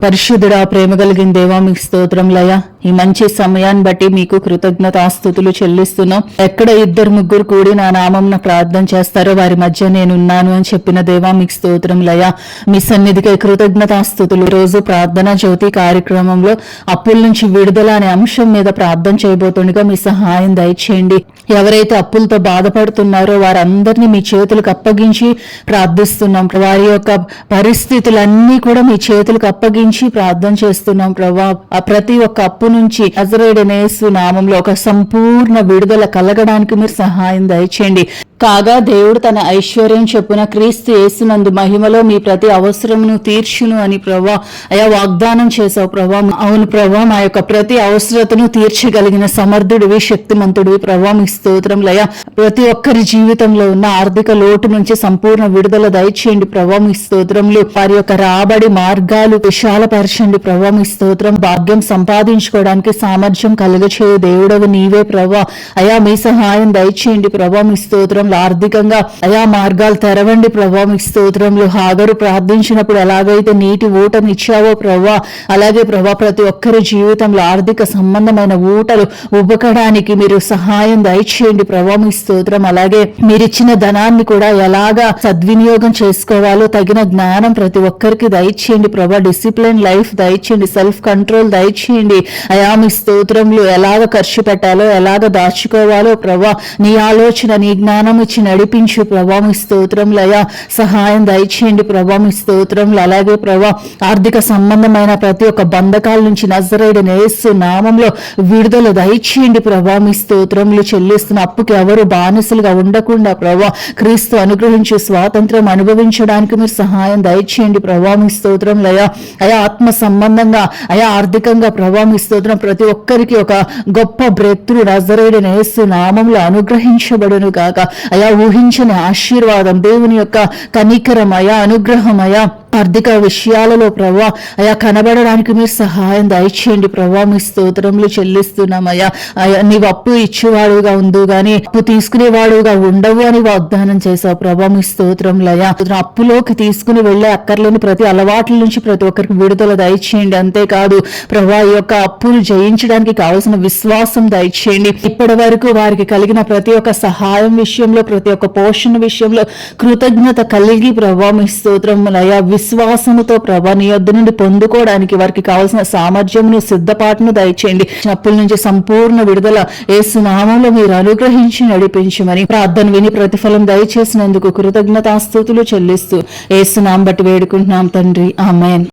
పరిశుద్ధుడా, ప్రేమ కలిగిన దేవా, మీకు స్తోత్రంలయ్యా. ఈ మంచి సమయాన్ని బట్టి మీకు కృతజ్ఞతాస్తుతులు చెల్లిస్తున్నాం. ఎక్కడ ఇద్దరు ముగ్గురు కూడి నా నామంన ప్రార్థన చేస్తారో వారి మధ్య నేనున్నాను అని చెప్పిన దేవా, మీకు స్తోత్రంలయ్యా. మీ సన్నిధికి కృతజ్ఞతాస్తుతులు. రోజు ప్రార్థన జ్యోతి కార్యక్రమంలో అప్పుల నుంచి విడుదల అనే అంశం మీద ప్రార్థన చేయబోతుండగా మీ సహాయం దయచేయండి. ఎవరైతే అప్పులతో బాధపడుతున్నారో వారందరినీ మీ చేతులకు అప్పగించి ప్రార్థిస్తున్నాం. వారి యొక్క పరిస్థితులన్నీ కూడా మీ చేతులకు అప్పగించి ప్రార్థన చేస్తున్నాం ప్రభా. ఆ ప్రతి ఒక్క అప్పు నుంచి నజరేయుడైన యేసు నామంలో ఒక సంపూర్ణ విడుదల కలగడానికి మీరు సహాయం దయచేయండి. కాగా దేవుడు తన ఐశ్వర్యం చొప్పున క్రీస్తు యేసునందు మహిమలో మీ ప్రతి అవసరమును తీర్చును అని ప్రభా అయా వాగ్దానం చేశావు ప్రభా. అవును ప్రభా, మా యొక్క ప్రతి అవసరతను తీర్చగలిగిన సమర్థుడివి, శక్తిమంతుడివి ప్రభా, మీ స్తోత్రంలయ్యా. ప్రతి ఒక్కరి జీవితంలో ఉన్న ఆర్థిక లోటు నుంచి సంపూర్ణ విడుదల దయచేయండి ప్రభా, మీ స్తోత్రములు. వారి యొక్క రాబడి మార్గాలు విశాలపరచండి ప్రభా, మీ స్తోత్రం. భాగ్యం సంపాదించుకోవడానికి సామర్థ్యం కలుగచేయ దేవుడవు నీవే ప్రభా. అయా మీ సహాయం దయచేయండి ప్రభా, మీ స్తోత్రం. ఆర్థికంగా అయా మార్గాలు తెరవండి ప్రభా, మీ స్తోత్రంలో. హాగరు ప్రార్థించినప్పుడు ఎలాగైతే నీటి ఊటను ఇచ్చావో ప్రభా, అలాగే ప్రభా ప్రతి ఒక్కరి జీవితంలో ఆర్థిక సంబంధమైన ఊటలు ఉబ్బకడానికి మీరు సహాయం దయచేయండి ప్రభా, మీ స్తోత్రం. అలాగే మీరిచ్చిన ధనాన్ని కూడా ఎలాగా సద్వినియోగం చేసుకోవాలో తగిన జ్ఞానం ప్రతి ఒక్కరికి దయచేయండి ప్రభా. డిసిప్లిన్ లైఫ్ దయచేయండి, సెల్ఫ్ కంట్రోల్ దయచేయండి అయా, మీ స్తోత్రంలో. ఎలాగ ఖర్చు పెట్టాలో, ఎలాగ దాచుకోవాలో ప్రభా, నీ ఆలోచన, నీ జ్ఞానం ఇచ్చి నడిపించు ప్రభా, మీ స్తోత్రంలో. అయా సహాయం దయచేయండి ప్రభా, మీ స్తోత్రంలో. అలాగే ప్రభా ఆర్థిక సంబంధమైన ప్రతి ఒక్క బంధకాల నుంచి నజరేయుడైన యేసు నామంలో విడుదల దయచేయండి ప్రభా, మీ స్తోత్రంలో. చెల్లిస్తున్న అప్పుకి ఎవరు బానిసలుగా ఉండకుండా ప్రభా క్రీస్తు అనుగ్రహించి స్వాతంత్రం అనుభవించడానికి మీరు సహాయం దయచేయండి ప్రభా, మీ స్తోత్రంలో. అయా ఆత్మ సంబంధంగా అయా ఆర్థికంగా ప్రభా, మీ స్తోత్రం. ప్రతి ఒక్కరికి ఒక గొప్ప బ్రేక్ త్రూ నజరేయుడైన యేసు నామంలో అనుగ్రహించబడును గాక. అయా ఊహించని ఆశీర్వాదం, దేవుని యొక్క కనికరం అయా, అనుగ్రహం అయా ఆర్థిక విషయాలలో ప్రభా అయా కనబడడానికి మీరు సహాయం దయచేయండి ప్రభా, మీ స్తోత్రములు చెల్లిస్తున్నామయ్యా. అయా నీవు అప్పు ఇచ్చేవాడుగా ఉండు గాని అప్పు తీసుకునేవాడుగా ఉండవు అని వాగ్దానం చేశావు ప్రభా, మీ స్తోత్రములయ్యా. అప్పులోకి తీసుకుని వెళ్లే అక్కర్లేని ప్రతి అలవాట్ల నుంచి ప్రతి ఒక్కరికి విడుదల దయచేయండి. అంతేకాదు ప్రభా ఈ యొక్క అప్పును జయించడానికి కావలసిన విశ్వాసం దయచేయండి. ఇప్పటి వరకు వారికి కలిగిన ప్రతి ఒక్క సహాయం విషయంలో, ప్రతి ఒక్క పోషణ విషయంలో కృతజ్ఞత కలిగి ప్రభా, మీ స్తోత్రములయ్యా విశ్వాసముతో ప్రభా నీ యొద్ద నుండి పొందుకోవడానికి వారికి కావాల్సిన సామర్థ్యమును, సిద్ధపాటును దయచేయండి. అప్పుల నుంచి సంపూర్ణ విడుదల యేసు నామంలో మీరు అనుగ్రహించి నడిపించమని ప్రార్థన విని ప్రతిఫలం దయచేసినందుకు కృతజ్ఞతాస్తుతులు చెల్లిస్తూ యేసు నామం బట్టి వేడుకుంటున్నాం తండ్రి, ఆమేన్.